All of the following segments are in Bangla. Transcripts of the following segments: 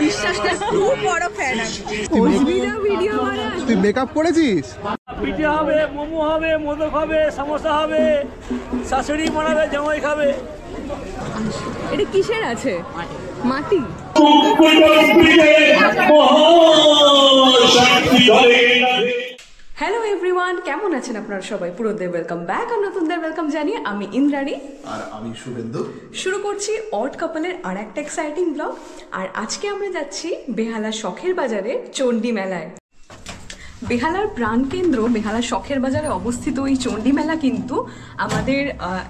বিশ্বাস না, খুব বড় ফ্যান আমি। ভিডিও বানাস, তুই মেকআপ করেছিস? পিঠে হবে, মোমো হবে, মোদক হবে, সমোসা হবে, শাশুড়ি বানাবে, জামাই খাবে। এটা কিসের আছে? মাটি। হ্যালো এভরিওয়ান, কেমন আছেন আপনারা সবাই? পুরোদের ওয়েলকাম ব্যাক আর নতুনদের ওয়েলকাম জানিয়ে আমি ইন্দ্রাণী আর আমি শুভেন্দু শুরু করছি অড কাপলের আর একটা এক্সাইটিং ব্লগ। আর আজকে আমরা যাচ্ছি বেহালা শখের বাজারে চণ্ডী মেলায়। বেহালার প্রাণকেন্দ্র বেহালা শখের বাজারে অবস্থিত এই চণ্ডী মেলা কিন্তু আমাদের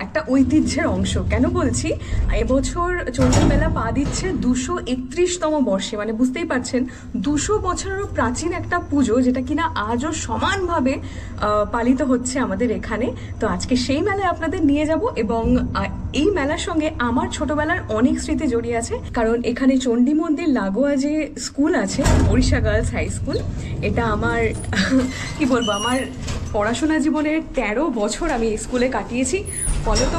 একটা ঐতিহ্যের অংশ। কেন বলছি? এবছর চণ্ডী মেলা পা দিচ্ছে 231তম বর্ষে, মানে বুঝতেই পারছেন 200 বছরেরও প্রাচীন একটা পুজো, যেটা কিনা আজও সমানভাবে পালিত হচ্ছে আমাদের এখানে। তো আজকে সেই মেলায় আপনাদের নিয়ে যাব এবং এই মেলার সঙ্গে আমার ছোটবেলার অনেক স্মৃতি জড়িয়ে আছে, কারণ এখানে চণ্ডী মন্দির লাগোয়া যে স্কুল আছে ওড়িশা গার্লস হাই স্কুল, এটা আমার কি বলবো, আমার পড়াশোনা জীবনের 13 বছর আমি এই স্কুলে কাটিয়েছি। ফলত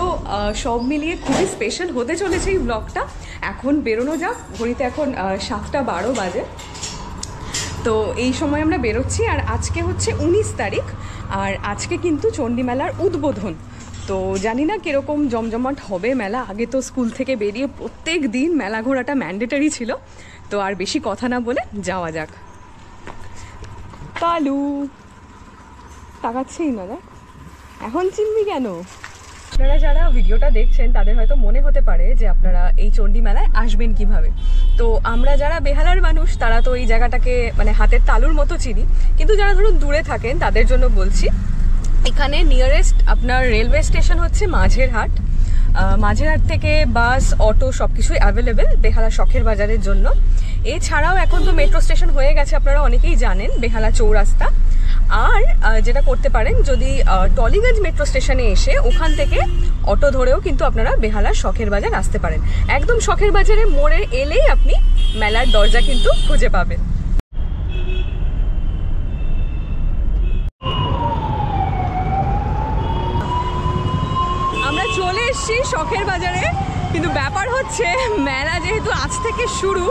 সব মিলিয়ে খুবই স্পেশাল হতে চলেছে এই ব্লগটা। এখন বেরোনো যাক, ঘড়িতে এখন 7:12 বাজে। তো এই সময় আমরা বেরোচ্ছি। আর আজকে হচ্ছে 19 তারিখ, আর আজকে কিন্তু চণ্ডী মেলার উদ্বোধন। তো জানি না কীরকম জমজমাট হবে মেলা। আগে তো স্কুল থেকে বেরিয়ে প্রত্যেক দিন মেলা ঘোরাটা ম্যান্ডেটারি ছিল। তো আর বেশি কথা না বলে যাওয়া যাক। কালু তাকাচ্ছেই না, এখন চিনবি কেন? আপনারা যারা ভিডিওটা দেখছেন তাদের হয়তো মনে হতে পারে যে আপনারা এই চণ্ডী মেলায় আসবেন কিভাবে। তো আমরা যারা বেহালার মানুষ তারা তো এই জায়গাটাকে মানে হাতের তালুর মতো চিনি, কিন্তু যারা ধরুন দূরে থাকেন তাদের জন্য বলছি, এখানে নিয়ারেস্ট আপনার রেলওয়ে স্টেশন হচ্ছে মাঝেরহাট। মাঝেরহাট থেকে বাস, অটো সব কিছুই অ্যাভেলেবেল বেহালা শখের বাজারের জন্য। এছাড়াও এখন তো মেট্রো স্টেশন হয়ে গেছে, আপনারা অনেকেই জানেন, বেহালা চৌরাস্তা। আর যেটা করতে পারেন, যদি টলিগঞ্জ মেট্রো স্টেশনে এসে ওখান থেকে অটো ধরেও কিন্তু আপনারা বেহালা শখের বাজার আসতে পারেন। একদম শখের বাজারে মোড়ে এলেই আপনি মেলার দরজা কিন্তু খুঁজে পাবেন। আমরা চলে এসেছি শখের বাজারে, কিন্তু ব্যাপার হচ্ছে মেলা যেহেতু আজ থেকে শুরু,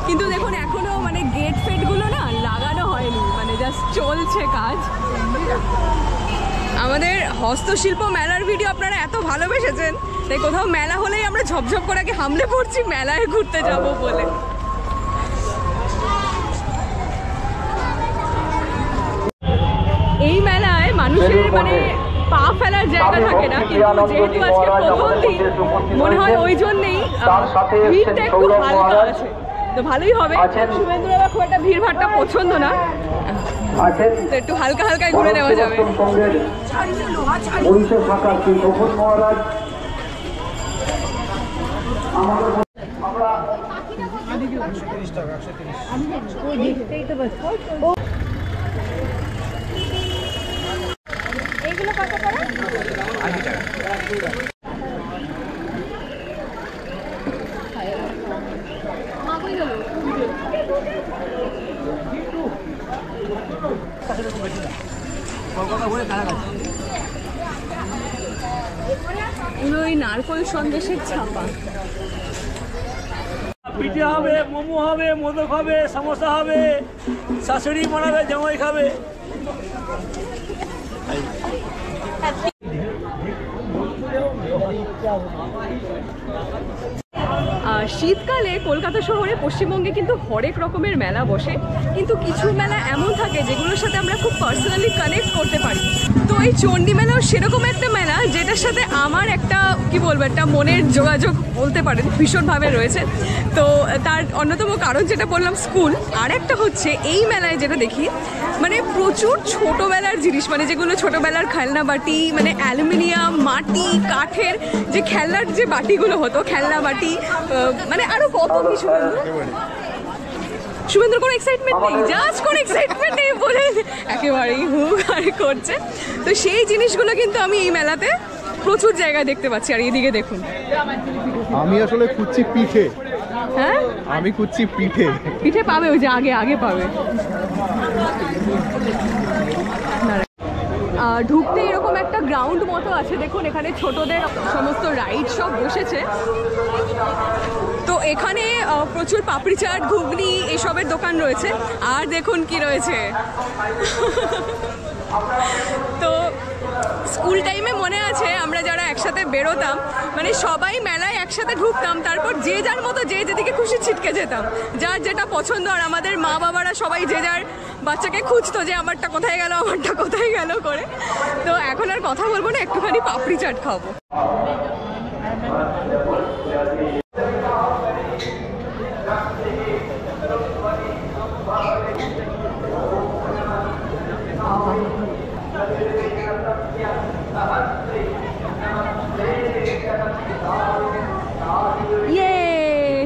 কিন্তু দেখুন এখনো মানে গেট ফেটগুলো না লাগানো হয়নি, মানে জাস্ট চলছে কাজ। আমাদের হস্তশিল্প মেলার ভিডিও আপনারা এত ভালোবেসেছেন, তাই কোথাও মেলা হলেই আমরা ঝপঝপ করে আগে হামলে পড়ছি মেলায় ঘুরতে যাব বলে। এই মেলায় মানুষের মানে পা ফেলার জায়গা থাকে না, কিন্তু যেহেতু আজকে প্রথম দিন মনে হয় ওই জন্যেই ভিড়টা একটু হালকা আছে, তো ভালোই হবে। শুভেন্দু বাবা খুব একটা ভিড় ভাড়টা পছন্দ না, তো একটু হালকা হালকায় ঘুরে নেওয়া যাবে। এইগুলো কত করে? 80 টাকা। এগুলো ওই নারকোল সন্দেশের ছাপা। পিঠে হবে, মোমো হবে, মোদক হবে, সমোসা হবে, শাশুড়ি বানাবে, জামাই খাবে। শীতকালে কলকাতা শহরে পশ্চিমবঙ্গে কিন্তু হরেক রকমের মেলা বসে, কিন্তু কিছু মেলা এমন থাকে যেগুলোর সাথে আমরা খুব পার্সোনালি কানেক্ট করতে পারি। তো এই চণ্ডী মেলাও সেরকম একটা মেলা যেটার সাথে আমার একটা কি বলবো, একটা মনের যোগাযোগ বলতে পারেন ভীষণভাবে রয়েছে। তো তার অন্যতম কারণ যেটা বললাম স্কুল, আর একটা হচ্ছে এই মেলায় যেটা দেখি মানে প্রচুর ছোটোবেলার জিনিস, মানে যেগুলো ছোটোবেলার খেলনা বাটি, মানে অ্যালুমিনিয়াম, মাটি, কাঠের যে খেলনার যে বাটিগুলো হতো, খেলনা বাটি, মানে আরো কত কিছু। শুভেন্দুর কোনো এক্সাইটমেন্ট নেই, জাস্ট কোনো এক্সাইটমেন্ট নেই বলে একেবারেই হুড় করছে। তো সেই জিনিসগুলো কিন্তু আমি এই মেলাতে প্রচুর জায়গায় দেখতে পাচ্ছি। আর এদিকে দেখুন, আমি আসলে খুঁজছি পিঠে। হ্যাঁ, আমি খুঁজছি পিঠে। পিঠে পাবে, ওই যে আগে আগে পাবে। ঢুকতে এরকম একটা গ্রাউন্ড মতো আছে, দেখুন এখানে ছোটদের সমস্ত রাইড সব বসেছে। তো এখানে প্রচুর পাপড়ি চাট, ঘুগনি এসবের দোকান রয়েছে। আর দেখুন কি রয়েছে। তো স্কুল টাইমে মনে আছে আমরা যারা একসাথে বেরোতাম, মানে সবাই মেলায় একসাথে ঢুকতাম, তারপর যে যার মতো যে যেদিকে খুশি ছিটকে যেতাম, যার যেটা পছন্দ। আর আমাদের মা বাবারা সবাই যে যার বাচ্চাকে খুঁজতো যে আমারটা কোথায় গেল, আমারটা কোথায় গেল করে। তো এখন আর কথা বলবো না, একটুখানি পাপড়ি চাট খাবো।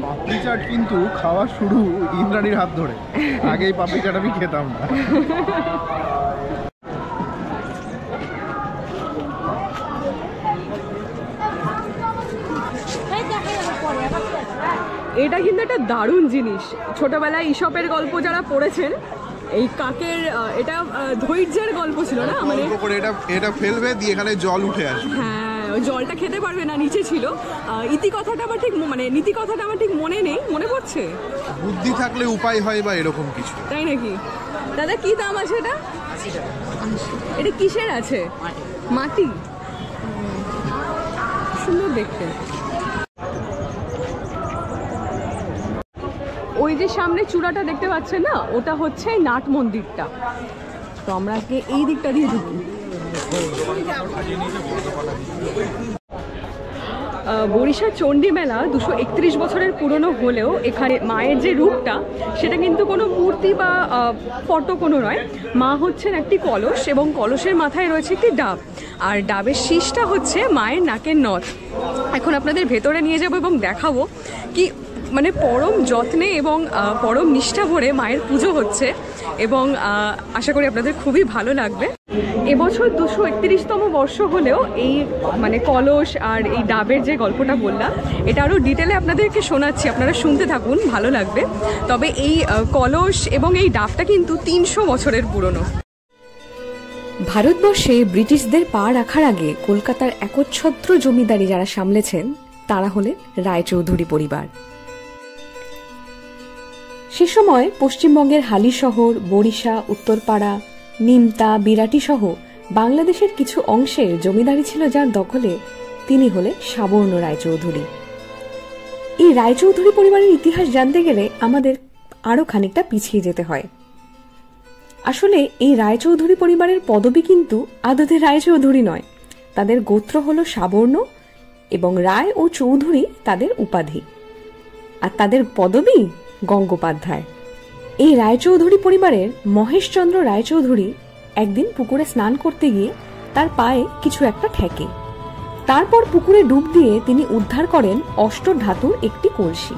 পাপড়ি চাট কিন্তু খাওয়া শুরু ইন্দ্রাণীর হাত ধরে। আগেই পাপড়ি চাট আমি খেতাম না। এটা কিন্তু একটা দারুণ জিনিস। ছোটবেলায় ঈশপের গল্প যারা পড়েছেন, এই কাকের এটা ধৈর্যের গল্প ছিল না, মানে এটা ফেলবে দিয়ে এখানে জল উঠে আসবে। হ্যাঁ, ওই জলটা খেতে পারবে না, নিচে ছিল। ইতি কথাটা আমার ঠিক মানে নীতি কথাটা আমার ঠিক মনে নেই, মনে পড়ছে বুদ্ধি থাকলে উপায় হয় বা এরকম কিছু, তাই নাকি? দাদা কি দাম আছে এটা? এটা কিসের আছে? মাটি। সুন্দর দেখতে। ওই যে সামনে চূড়াটা দেখতে পাচ্ছেন না, ওটা হচ্ছে নাট মন্দিরটা। তো আমরা আজকে এই দিকটা দিয়ে ঢুকি। বরিশা চণ্ডী মেলা 231 বছরের পুরনো হলেও এখানে মায়ের যে রূপটা সেটা কিন্তু কোনো মূর্তি বা ফটো কোনো নয়। মা হচ্ছেন একটি কলস এবং কলসের মাথায় রয়েছে একটি ডাব, আর ডাবের শীষটা হচ্ছে মায়ের নাকের নথ। এখন আপনাদের ভেতরে নিয়ে যাব এবং দেখাবো কি মানে পরম যত্নে এবং পরম নিষ্ঠা ভরে মায়ের পুজো হচ্ছে, এবং আশা করি আপনাদের খুবই ভালো লাগবে। এবছর 231তম বর্ষ হলেও এই মানে কলস আর এই ডাবের যে গল্পটা বললাম, এটা আরও ডিটেলে আপনাদেরকে শোনাচ্ছি, আপনারা শুনতে থাকুন, ভালো লাগবে। তবে এই কলস এবং এই ডাবটা কিন্তু 300 বছরের পুরনো। ভারতবর্ষে ব্রিটিশদের পা রাখার আগে কলকাতার একচ্ছত্র জমিদারি যারা সামলেছেন তারা হলেন রায়চৌধুরী পরিবার। সে সময় পশ্চিমবঙ্গের হালিশহর, বরিশা, উত্তরপাড়া, নিমতা, বিরাটি সহ বাংলাদেশের কিছু অংশের জমিদারি ছিল যার দখলে। তিনি হলেন সাবর্ণ রায়চৌধুরী। এই রায়চৌধুরী পরিবারের ইতিহাস জানতে গেলে আমাদের আরো খানিকটা পিছিয়ে যেতে হয়। আসলে এই রায়চৌধুরী পরিবারের পদবি কিন্তু আদতে রায়চৌধুরী নয়, তাদের গোত্র হলো সাবর্ণ এবং রায় ও চৌধুরী তাদের উপাধি, আর তাদের পদবি গঙ্গোপাধ্যায়। এই রায়চৌধুরী পরিবারের মহেশচন্দ্র রায়চৌধুরী একদিন পুকুরে স্নান করতে গিয়ে তার পায়ে কিছু একটা ঠেকে। তারপর পুকুরে ডুব দিয়ে তিনি উদ্ধার করেন অষ্টধাতুর একটি কলসি।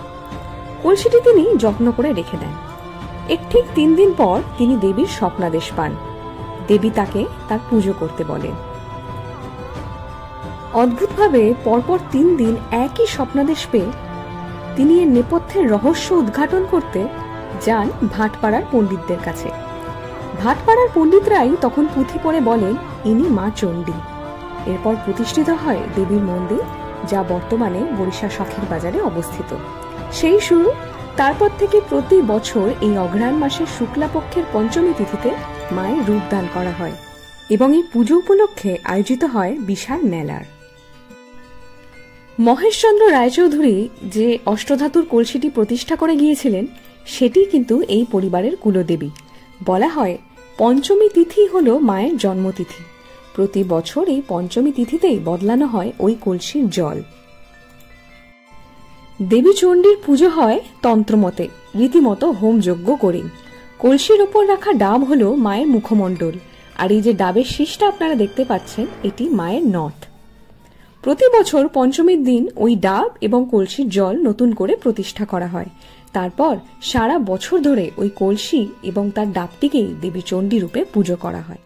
কলসিটি তিনি যত্ন করে রেখে দেন। এর ঠিক 3 দিন পর তিনি দেবীর স্বপ্নাদেশ পান। দেবী তাকে তার পুজো করতে বলেন। অদ্ভুতভাবে পরপর 3 দিন একই স্বপ্নাদেশ পেয়ে তিনি এর নেপথ্যের রহস্য উদ্ঘাটন করতে যান ভাটপাড়ার পণ্ডিতদের কাছে। ভাটপাড়ার পণ্ডিতরাই তখন পুঁথি পড়ে বলেন ইনি মা চণ্ডী। এরপর প্রতিষ্ঠিত হয় দেবীর মন্দির, যা বর্তমানে বরিশা শখের বাজারে অবস্থিত। সেই শুরু। তারপর থেকে প্রতি বছর এই অঘ্রাণ মাসের শুক্লাপক্ষের পঞ্চমী তিথিতে মায়ের রূপদান করা হয় এবং এই পুজো উপলক্ষে আয়োজিত হয় বিশাল মেলার। মহেশচন্দ্র রায়চৌধুরী যে অষ্টধাতুর কলসিটি প্রতিষ্ঠা করে গিয়েছিলেন সেটি কিন্তু এই পরিবারের কুলদেবী। বলা হয় পঞ্চমী তিথি হল মায়ের জন্মতিথি। প্রতি বছর এই পঞ্চমী তিথিতেই বদলানো হয় ওই কলসির জল। দেবী চণ্ডীর পুজো হয় তন্ত্রমতে, রীতিমতো হোমযজ্ঞ করে। কলসির ওপর রাখা ডাব হলো মায়ের মুখমণ্ডল, আর এই যে ডাবের শীষটা আপনারা দেখতে পাচ্ছেন এটি মায়ের নথ। প্রতি বছর পঞ্চমীর দিন ওই ডাব এবং কলসির জল নতুন করে প্রতিষ্ঠা করা হয়। তারপর সারা বছর ধরে ওই কলসি এবং তার ডাবটিকেই দেবী চণ্ডী রূপে পুজো করা হয়।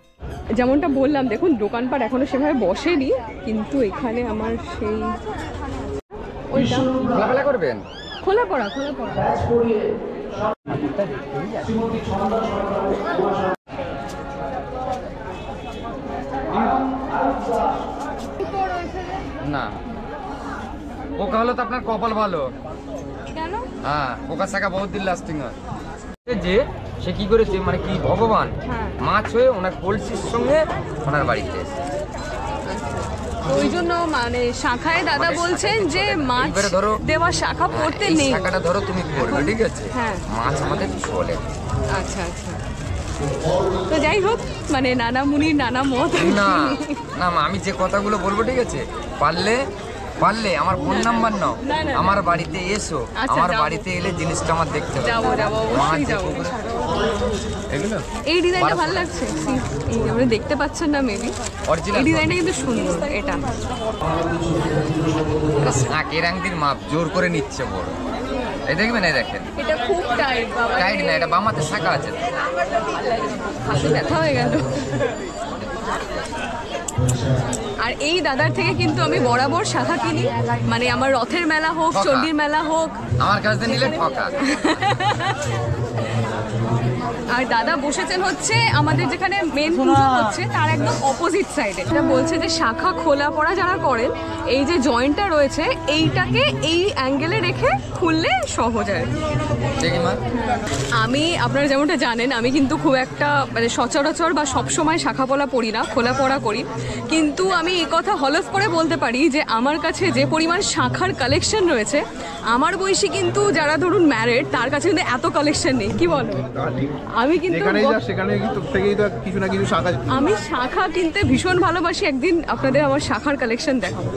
যেমনটা বললাম, দেখুন দোকানপাট এখনো সেভাবে বসেনি, কিন্তু এখানে আমার সেই খোলামেলা করবেন, খোলা পড়া না পোকা হলো তো আপনার কপাল ভালো। কেন? হ্যাঁ, পোকা শাখা বহুত দিন লাস্টিং হয়। যে সে কি করেছে, মানে কি ভগবান মাছ হয়ে ওনার কলসির সঙ্গে ওনার বাড়িতে এসেছে। ওই জন্য মানে শাখায় দাদা বলছেন যে মাছ ধরো দেওয়া শাখা পড়তে নেই। শাখাটা ধরো তুমি করবে, ঠিক আছে? হ্যাঁ, মাছ আমাদের চলে। আচ্ছা আচ্ছা। তো যাই হোক, মানে নানা মুনির নানা মত। না না, আমি যে কথাগুলো বলবো, ঠিক আছে, পারলে আমার ফোন নাম্বার নাও, আমার বাড়িতে এসো। আমার বাড়িতে এলে জিনিসটা আমার দেখতে হবে। যাবো অবশ্যই যাবো। এগুলো এই ডিজাইনটা ভালো লাগছে, এই আপনি দেখতে পাচ্ছেন না মেবি, এই ডিজাইনটা কিন্তু সুন্দর। এটা কেরাংদির মাপ জোর করে নিচ্ছে বড়, এই দেখবেন, এই দেখেন, এটা খুব টাইট বাবা, টাইট না, এটা বামাতে শাখা আছে, হাতে ব্যথা হয়ে গেল। আর এই দাদার থেকে কিন্তু আমি বরাবর শাখা কিনি, মানে আমার রথের মেলা হোক, চণ্ডীর মেলা হোক, আমার কাছ থেকে নিলে ঠকা। আর দাদা বসেছেন হচ্ছে আমাদের যেখানে মেন পুজো হচ্ছে তার একদম অপোজিট সাইডে। এটা বলছে যে শাখা খোলা পড়া যারা করেন, এই যে জয়েন্টটা রয়েছে এইটাকে এই অ্যাঙ্গেলে রেখে খুললে সহজ হয়। আমি, আপনারা যেমনটা জানেন, আমি কিন্তু খুব একটা মানে সচরাচর বা সবসময় শাখা পলা পড়ি না, খোলা পড়া করি। কিন্তু আমি এই কথা হলফ করে বলতে পারি যে আমার কাছে যে পরিমাণ শাখার কালেকশন রয়েছে, আমার বয়সী কিন্তু যারা ধরুন ম্যারেড, তার কাছে কিন্তু এত কালেকশন নেই। কি বলো? আমি কিন্তু কিছু না কিছু শাখা, আমি শাখা কিনতে ভীষণ ভালোবাসি। একদিন আপনাদের আমার শাখার কালেকশন দেখাবো।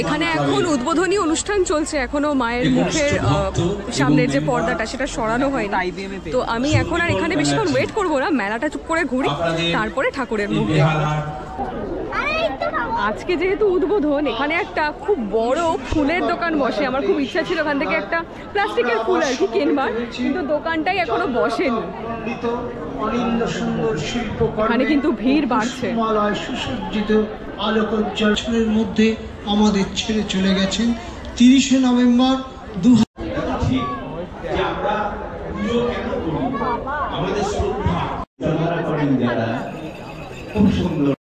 এখানে এখন উদ্বোধনী অনুষ্ঠান চলছে, এখনো মায়ের মুখের সামনের যে পর্দাটা সেটা সরানো হয়নি। তো আমি এখন আর এখানে বেশিক্ষণ ওয়েট করবো না, মেলাটা চুপ করে ঘুরি, তারপরে ঠাকুরের মুখ দেখবো। আজকে যেহেতু উদ্বোধন, এখানে একটা খুব বড় ফুলের দোকান বসে। আমার খুব ইচ্ছা ছিল এখান থেকে একটা প্লাস্টিকের ফুল আর কি কিনবার, কিন্তু দোকানটাই এখনো বসেনি। এখানে কিন্তু ভিড় বাড়ছে। সুসজ্জিত আলোকোজ্জ্বলের মধ্যে আমাদের ছেড়ে চলে গেছেন 30শে নভেম্বর 2000। আমাদের শ্রদ্ধা করেন যারা, খুব সুন্দর।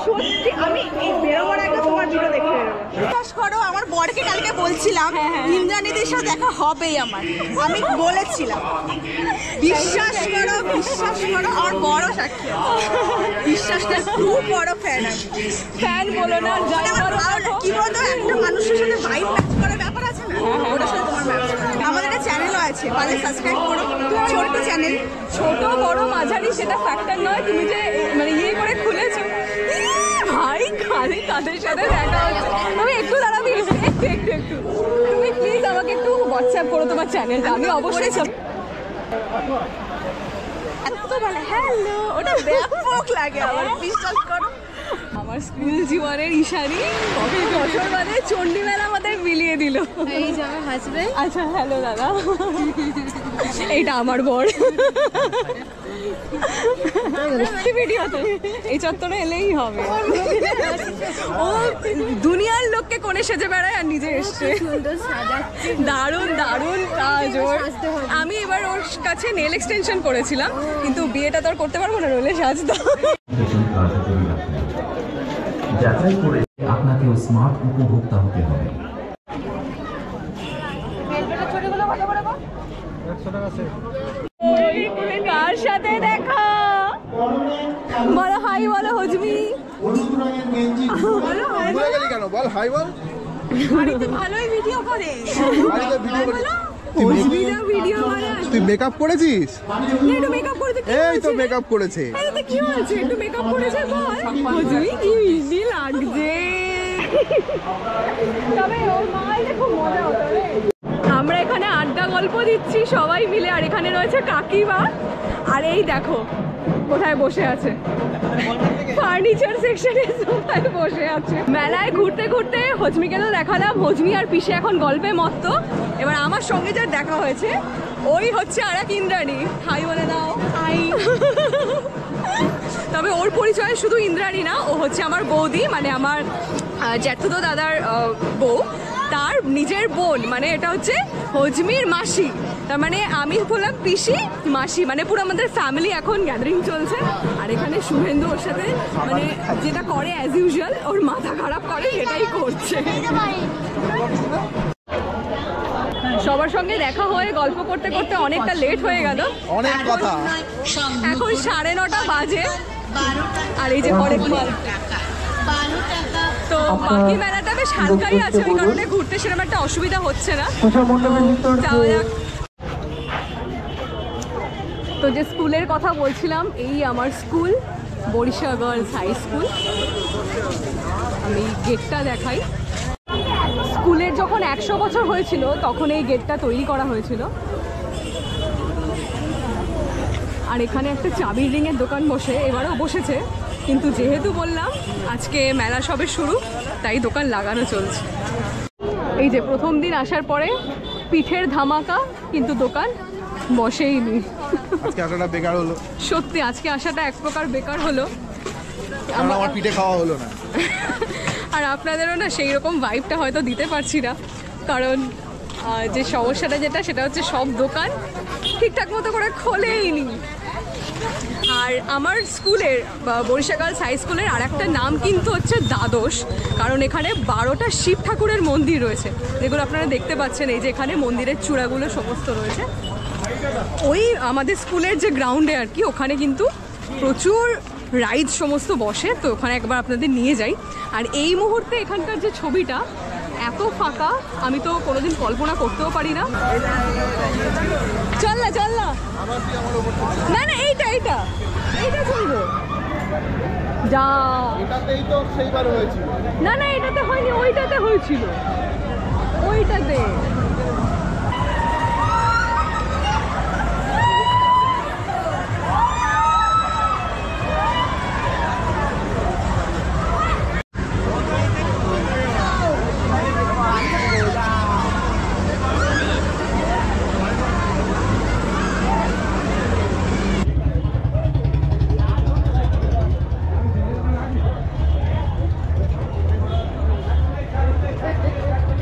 সত্যি আমি এই বেরোবার আগে তোমার ভিডিও দেখে বিশ্বাস করো, আমার বরকে কালকে বলছিলাম ইন্দ্রাণীদের সাথে দেখা হবেই আমার, আমি বলেছিলাম। বিশ্বাস করো আমার বড় সাক্ষী, বিশ্বাস করো, খুব বড় ফ্যান। ফ্যান বলো না, কি বলতো, একটা মানুষের সাথে ভাইব ম্যাচ করার ব্যাপার আছে না, ওটার সাথে তোমার ম্যাচ। আমাদের একটা চ্যানেলও আছে, পারলে সাবস্ক্রাইব করো, ছোট্ট চ্যানেল, ছোট বড় মাঝারি সেটা ফ্যাক্টর নয়। তুমি যে মানে ইয়ে করে খুলেছো, ভাই খালি তাদের সাথে দেখা হচ্ছে। আমি একটু দাঁড়াবি, একটু তুমি প্লিজ আমাকে একটু হোয়াটসঅ্যাপ করো তোমার চ্যানেলটা, আমি অবশ্যই সব। হ্যালো, ওটা ব্যাপক লাগে আমার, বিশ্বাস করো। আমার স্কুল জীবনের ঈশানী কত বছর বাদে চণ্ডী মেলা আমাদের মিলিয়ে দিল। এই যে আমার হাজবেন্ড। আচ্ছা, হ্যালো দাদা, এইটা আমার বর। ভিডিওতে এই চত্বরে এলেই হবে। ও দুনিয়ার লোককে কোণে সেজে বেড়ায় আর নিজে এসছে। দারুণ দারুণ কাজ ওর। আমি এবার ওর কাছে নেল এক্সটেনশন করেছিলাম, কিন্তু বিয়েটা তো আর করতে পারবো না, রোলে সাজতো। যাচাই করে আপনাকেও স্মার্ট উপভোক্তা হতে হবে। কার সাথে দেখা বলো, হাই বলো হজমি। কেন বল হাই বল, ভালোই ভিডিও করে। তুই মেকআপ করেছিস? একটু মেকআপ করেছে, এই তো মেকআপ করেছে। কি হয়েছে, একটু মেকআপ করেছে বল। হজমি কি মিষ্টি লাগছে। তবে ওর মা এলে খুব মজা হতো রে। আমরা এখানে আড্ডা গল্প দিচ্ছি সবাই মিলে, আর এখানে রয়েছে কাকিমা, আর এই দেখো কোথায় বসে আছে, ফার্নিচার সেকশনে সবাই বসে আছে। মেলায় ঘুরতে ঘুরতে হজমিকে তো দেখালাম, হজমি আর পিসে এখন গল্পে মত্ত। এবার আমার সঙ্গে যার দেখা হয়েছে ওই হচ্ছে আর এক ইন্দ্রাণী। হাই বলে দাও। হাই। তবে ওর পরিচয় শুধু ইন্দ্রাণী না, ও হচ্ছে আমার বৌদি, মানে আমার জ্যাঠুতো দাদার বউ, তার নিজের বোন, মানে এটা হচ্ছে হজমির মাসি। তার মানে আমি বললাম পিসি, মাসি, মানে পুরো আমাদের ফ্যামিলি এখন গ্যাদারিং চলছে। আর এখানে শুভেন্দু ওর সাথে মানে যেটা করে অ্যাজ ইউজুয়াল, ওর মাথা খারাপ করে সেটাই করছে। সবার সঙ্গে দেখা হয়ে গল্প করতে করতে অনেকটা লেট হয়ে গেল, অনেক কথা। এখন 9:30 বাজে। আর এই যে অনেক মাল, তো বাকি মেলাটা বেশ হালকাই আছে, ওই কারণে ঘুরতে সেরকম একটা অসুবিধা হচ্ছে না। যাওয়া যাক। তো যে স্কুলের কথা বলছিলাম, এই আমার school, Barisha girls high school. আমি গেটটা দেখাই। স্কুলের যখন 100 বছর হয়েছিল তখন এই গেটটা তৈরি করা হয়েছিল। আর এখানে একটা চাবির রিংয়ের দোকান বসে, এবারেও বসেছে, কিন্তু যেহেতু বললাম আজকে মেলা সবে শুরু, তাই দোকান লাগানো চলছে। এই যে প্রথম দিন আসার পরে পিঠের ধামাকা, কিন্তু দোকান বসেইনি। আজকে আসাটা বেকার হলো। সত্যি আজকে আসাটা এক প্রকার বেকার হলো, আমার পিঠে খাওয়া হলো না। আর আপনাদেরও না সেই রকম ভাইবটা হয়তো দিতে পারছি না, কারণ যে সমস্যাটা যেটা, সেটা হচ্ছে সব দোকান ঠিকঠাক মতো করে খোলেইনি। আর আমার স্কুলের, বরিশা গার্লস হাই স্কুলের আর একটা নাম কিন্তু হচ্ছে দ্বাদশ, কারণ এখানে 12টা শিব ঠাকুরের মন্দির রয়েছে, যেগুলো আপনারা দেখতে পাচ্ছেন। এই যে এখানে মন্দিরের চূড়াগুলো সমস্ত রয়েছে। ওই আমাদের স্কুলের যে গ্রাউন্ডে আর কি, ওখানে কিন্তু প্রচুর রাইড সমস্ত বসে, তো ওখানে একবার আপনাদের নিয়ে যাই। আর এই মুহূর্তে এখানকার যে ছবিটা এত ফাঁকা, আমি তো কোনোদিন কল্পনা করতেও পারি না। চল না চল না, না না এইটা এইটা এইটা চলবে যা। এটাতেই তো সেইবার হয়েছিল। না না এটাতে হয়নি, ওইটাতে হয়েছিল, ওইটাতে।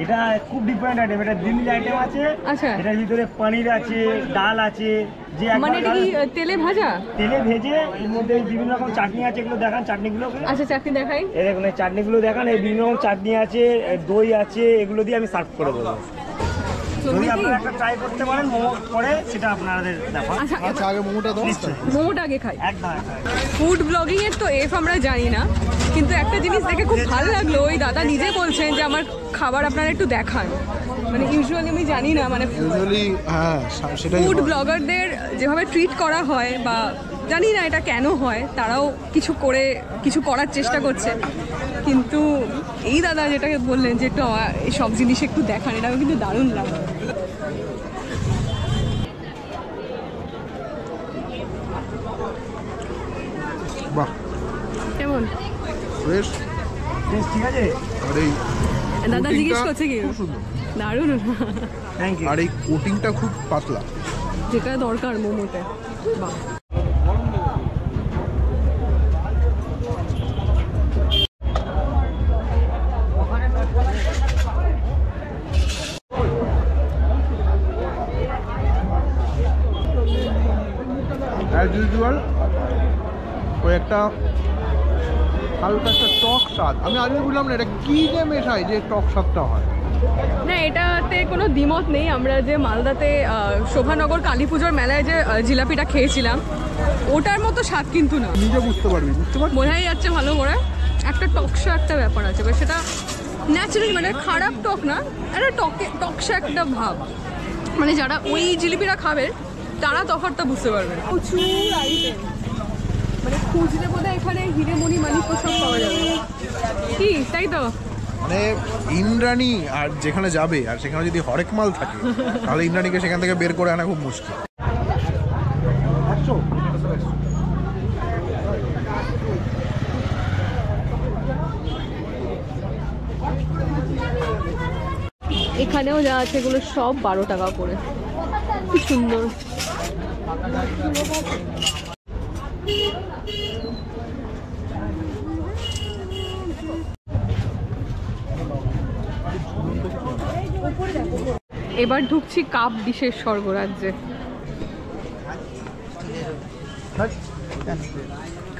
এটা খুব ডিফারেন্ট আইটেম, এটা দিল্লি আইটেম আছে। আচ্ছা, এটার ভিতরে পনির আছে, ডাল আছে, যে মানে এটা কি তেলে ভাজা? তেলে ভেজে, এর মধ্যে বিভিন্ন রকম চাটনি আছে, এগুলো দেখান চাটনিগুলো। আচ্ছা চাটনি দেখাই। এই দেখুন এই চাটনিগুলো দেখান, এই বিভিন্ন রকম চাটনি আছে, দই আছে, এগুলো দিয়ে আমি সার্ভ করে দেবো। যদি আপনারা একটা ট্রাই করতে পারেন মোমো পরে, সেটা আপনাদের দেখান। আচ্ছা আগে মোমোটা দাও। মোমোটা আগে খাই। একদম। ফুড ব্লগিং এর তো এফ আমরা জানি না, কিন্তু একটা জিনিস দেখে খুব ভালো লাগলো, ওই দাদা নিজে বলছেন যে আমার খাবার আপনারা একটু দেখান। মানে ইউজুয়ালি আমি জানি না, মানে ফুড ব্লগারদের যেভাবে ট্রিট করা হয়, বা জানি না এটা কেন হয়, তারাও কিছু করার চেষ্টা করছে। কিন্তু এই দাদা যেটাকে বললেন যে একটু এই সব জিনিস একটু দেখান, এটাও কিন্তু দারুণ লাগলো। বাহ, কেমন ফ্রেশ, ঠিক আছে। আর এই দাদা জিজ্ঞেস করছে কি, দারুণ। Thank you. আর এই কোটিংটা খুব পাতলা, যেটা দরকার মোমোতে। বাহ, অ্যাজ ইউজুয়াল ওই একটা হালকা একটা টক স্বাদ। আমি আগে বললাম না এটা কি যে মেশায় যে টক স্বাদটা হয়। না এটাতে কোনো দ্বিমত নেই। আমরা যে মালদাতে শোভানগর কালী পুজোর মেলায় যে জিলাপিটা খেয়েছিলাম, ওটার মতো স্বাদ কিন্তু না। নিজে বুঝতে পারবি, বোঝাই যাচ্ছে ভালো করে একটা টকসা একটা ব্যাপার আছে, এবার সেটা ন্যাচারালি, মানে খারাপ টক না, একটা টকসা একটা ভাব। মানে যারা ওই জিলিপিটা খাবে তারা তফাৎটা বুঝতে পারবে। প্রচুর আইটেম, মানে খুঁজলে বোধহয় এখানে হিরেমণি মানিক সব পাওয়া যাবে। কি তাই তো? মানে ইন্দ্রাণী আর যেখানে যাবে আর সেখানে যদি হরেক মাল থাকে তাহলে ইন্দ্রাণীকে সেখান থেকে বের করে আনা খুব মুশকিল। এখানেও যা আছে এগুলো সব 12 টাকা করে, কি সুন্দর। এবার ঢুকছি কাপ ডিশের স্বর্গরাজ্যে।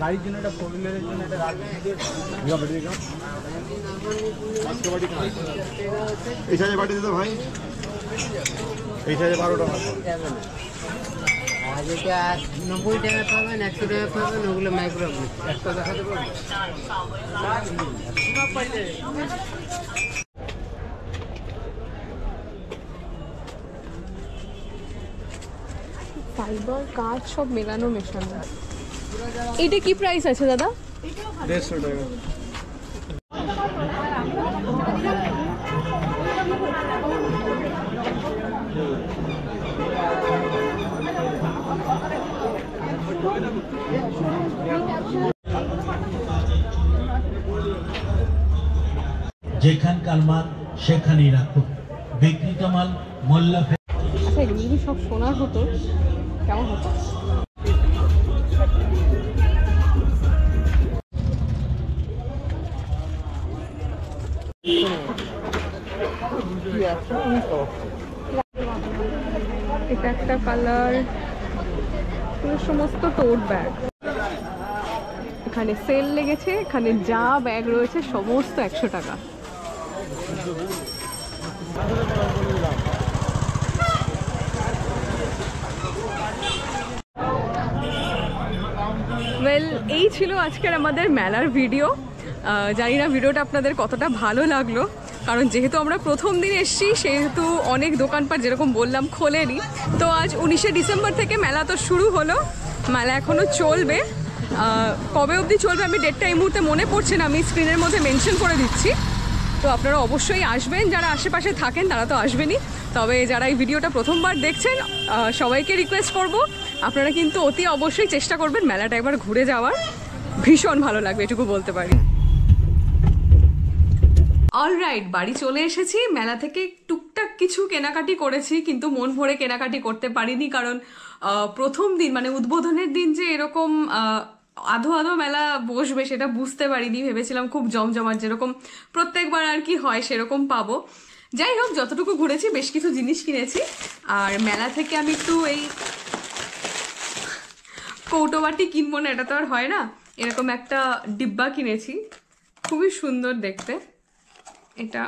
গাড়ির জন্য একটা 4 হুইলারের জন্য একটা এই সাইজে বাটি দিতে ভাই, এই সাইজে 12 টাকা। আর যেটা 90 টাকা পাবেন, 100 টাকা পাবেন, ওগুলো মাইক্রো একটা দেখাতে পারবেন। ফাইবার কাঠ সব মেলানো মেশানো। এটা কি প্রাইস আছে দাদা? 150 টাকা। যেখানকার মাল সেখানেই রাখুন, বিক্রিত মাল মূল্য। আচ্ছা, এগুলো যদি সব সোনার হতো কেমন হতো? এটা একটা কালার, সমস্ত টোট ব্যাগ। এখানে সেল লেগেছে, এখানে যা ব্যাগ রয়েছে সমস্ত 100 টাকা। ওয়েল, এই ছিল আজকের আমাদের মেলার ভিডিও। জানি না ভিডিওটা আপনাদের কতটা ভালো লাগলো, কারণ যেহেতু আমরা প্রথম দিন এসেছি সেহেতু অনেক দোকানপাট যেরকম বললাম খোলেনি। তো আজ 19শে ডিসেম্বর থেকে মেলা তো শুরু হলো, মেলা এখনও চলবে। কবে অবধি চলবে আমি ডেটটা এই মুহূর্তে মনে পড়ছে না, আমি স্ক্রিনের মধ্যে মেনশন করে দিচ্ছি। তো আপনারা অবশ্যই আসবেন, যারা আশেপাশে থাকেন তারা তো আসবেনই, তবে যারা এই ভিডিওটা প্রথমবার দেখছেন সবাইকে রিকোয়েস্ট করব আপনারা কিন্তু অতি অবশ্যই চেষ্টা করবেন মেলাটা একবার ঘুরে যাওয়ার, ভীষণ ভালো লাগবে এটুকু বলতে পারি। অলরাইট, বাড়ি চলে এসেছি। মেলা থেকে টুকটাক কিছু কেনাকাটি করেছি, কিন্তু মন ভরে কেনাকাটি করতে পারিনি, কারণ প্রথম দিন মানে উদ্বোধনের দিন যে এরকম আধো আধো মেলা বসবে সেটা বুঝতে পারিনি। ভেবেছিলাম খুব জমজমাট যেরকম প্রত্যেকবার আর কি হয় সেরকম পাবো। যাই হোক, যতটুকু ঘুরেছি বেশ কিছু জিনিস কিনেছি। আর মেলা থেকে আমি একটু এই কৌটোবাটি কিনবো না, এটা তো আর হয় না, এরকম একটা ডিব্বা কিনেছি, খুবই সুন্দর দেখতে। এটা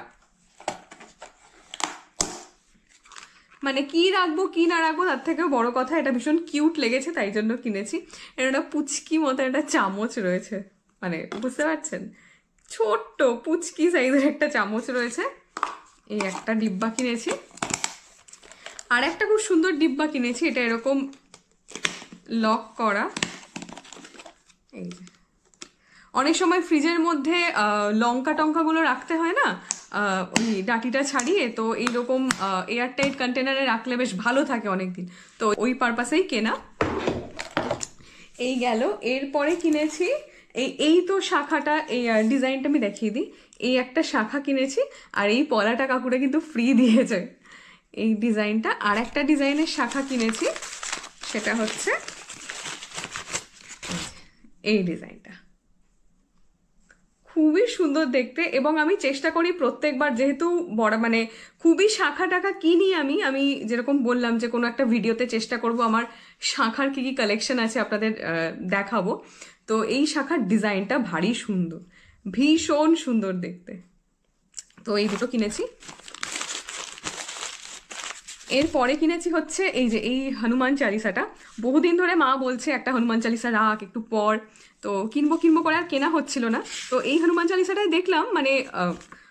মানে কি রাখবো কি না রাখবো তার থেকেও বড় কথা এটা ভীষণ কিউট লেগেছে, তাই জন্য কিনেছি। এর একটা পুচকি মতো একটা চামচ রয়েছে, মানে বুঝতে পারছেন, ছোট্ট পুচকি সাইজের একটা চামচ রয়েছে। এই একটা ডিব্বা কিনেছি। আর একটা খুব সুন্দর ডিব্বা কিনেছি, এটা এরকম লক করা। এই যে অনেক সময় ফ্রিজের মধ্যে লঙ্কা টঙ্কাগুলো রাখতে হয় না, ওই ডাটিটা ছাড়িয়ে, তো এইরকম এয়ারটাইট কন্টেনারে রাখলে বেশ ভালো থাকে অনেকদিন, তো ওই পারপাসেই কেনা। এই গেল। এরপরে কিনেছি এই তো শাখাটা, এই ডিজাইনটা আমি দেখিয়ে দিই। এই একটা শাখা কিনেছি, আর এই পলাটা কাকুরে কিন্তু ফ্রি দিয়েছে এই ডিজাইনটা। আর একটা ডিজাইনের শাখা কিনেছি, সেটা হচ্ছে এই ডিজাইনটা, খুবই সুন্দর দেখতে। এবং আমি চেষ্টা করি প্রত্যেকবার, যেহেতু বড় মানে খুবই শাখা টাখা কিনি আমি যেরকম বললাম যে কোনো একটা ভিডিওতে চেষ্টা করব আমার শাখার কি কি কালেকশন আছে আপনাদের দেখাবো। তো এই শাখার ডিজাইনটা ভারী সুন্দর, ভীষণ সুন্দর দেখতে। তো এই দুটো কিনেছি। এরপরে কিনেছি হচ্ছে এই যে এই হনুমান চালিসাটা। বহুদিন ধরে মা বলছে একটা হনুমান চালিসা রাখ একটু পর, তো কিনবো করে আর কেনা হচ্ছিল না। তো এই হনুমান চালিসাটাই দেখলাম, মানে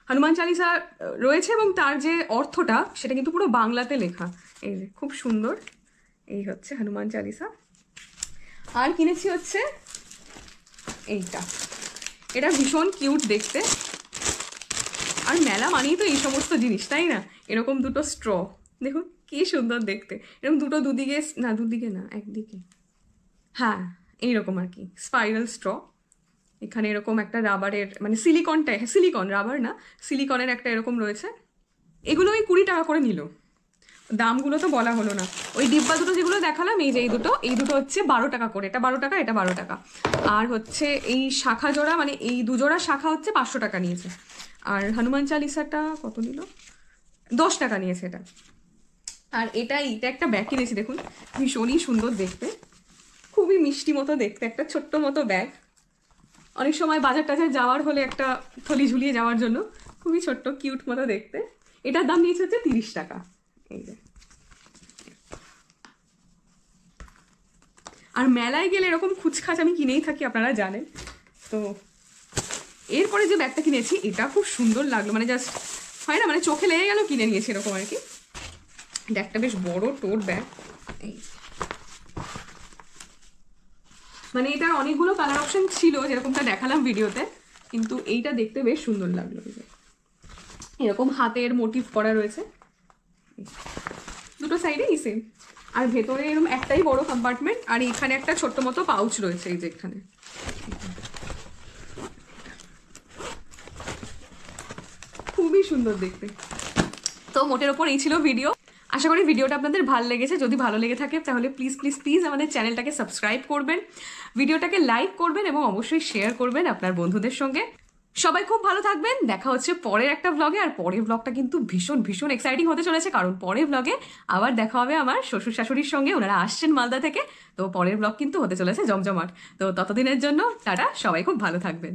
হনুমান চালিসা রয়েছে এবং তার যে অর্থটা সেটা কিন্তু পুরো বাংলাতে লেখা। এই যে খুব সুন্দর, এই হচ্ছে হনুমান চালিসা। আর কিনেছি হচ্ছে এইটা, এটা ভীষণ কিউট দেখতে। আর মেলা মানেই তো এই সমস্ত জিনিস, তাই না? এরকম দুটো স্ট্র দেখুন কি সুন্দর দেখতে, এরকম দুদিকে না একদিকে, হ্যাঁ এইরকম আর কি স্পাইরাল স্ট্র। এখানে এরকম একটা রাবারের মানে সিলিকন রাবার না, সিলিকনের একটা এরকম রয়েছে। এগুলো ওই 20 টাকা করে নিল, দামগুলো তো বলা হলো না। ওই ডিব্বা দুটো যেগুলো দেখালাম, এই যে এই দুটো হচ্ছে 12 টাকা করে, এটা 12 টাকা, এটা 12 টাকা। আর হচ্ছে এই শাখা জোড়া মানে এই দুজোড়া শাখা হচ্ছে 500 টাকা নিয়েছে। আর হনুমান চালিসাটা কত নিল? 10 টাকা নিয়েছে এটা। আর এটা একটা ব্যাগ কিনেছি, দেখুন ভীষণই সুন্দর দেখতে, খুবই মিষ্টি মতো দেখতে, একটা ছোট্ট মতো ব্যাগ। অনেক সময় বাজার টাজার যাওয়ার হলে একটা থলি ঝুলিয়ে যাওয়ার জন্য, খুবই ছোট্ট কিউট মতো দেখতে। এটার দাম নিয়েছে হচ্ছে 30 টাকা। এই যে, আর মেলায় গেলে এরকম খুচখাচ আমি কিনেই থাকি, আপনারা জানেন। তো এরপরে যে ব্যাগটা কিনেছি এটা খুব সুন্দর লাগলো, মানে জাস্ট হয় না, মানে চোখে লেগে গেল, কিনে নিয়েছি এরকম আর কি। ব্যাগটা বেশ বড় টোট ব্যাগ, মানে এটার অনেকগুলো কালার অপশন ছিল যেরকমটা দেখালাম ভিডিওতে, কিন্তু এইটা দেখতে বেশ সুন্দর লাগলো। এরকম হাতের মোটিভ করা রয়েছে দুটো সাইডে সেম, আর ভেতরে এরকম একটাই বড় কম্পার্টমেন্ট, আর এখানে একটা ছোট্ট মতো পাউচ রয়েছে, এই যে এখানে। খুবই সুন্দর দেখতে। তো মোটের ওপর এই ছিল ভিডিও। আশা করি ভিডিওটা আপনাদের ভালো লেগেছে। যদি ভালো লেগে থাকে তাহলে প্লিজ আমাদের চ্যানেলটাকে সাবস্ক্রাইব করবেন, ভিডিওটাকে লাইক করবেন এবং অবশ্যই শেয়ার করবেন আপনার বন্ধুদের সঙ্গে। সবাই খুব ভালো থাকবেন, দেখা হচ্ছে পরের একটা ব্লগে। আর পরের ব্লগটা কিন্তু ভীষণ এক্সাইটিং হতে চলেছে, কারণ পরের ব্লগে আবার দেখা হবে আমার শ্বশুর শাশুড়ির সঙ্গে, ওনারা আসছেন মালদা থেকে। তো পরের ব্লগ কিন্তু হতে চলেছে জমজমাট। তো ততদিনের জন্য টাটা, সবাই খুব ভালো থাকবেন।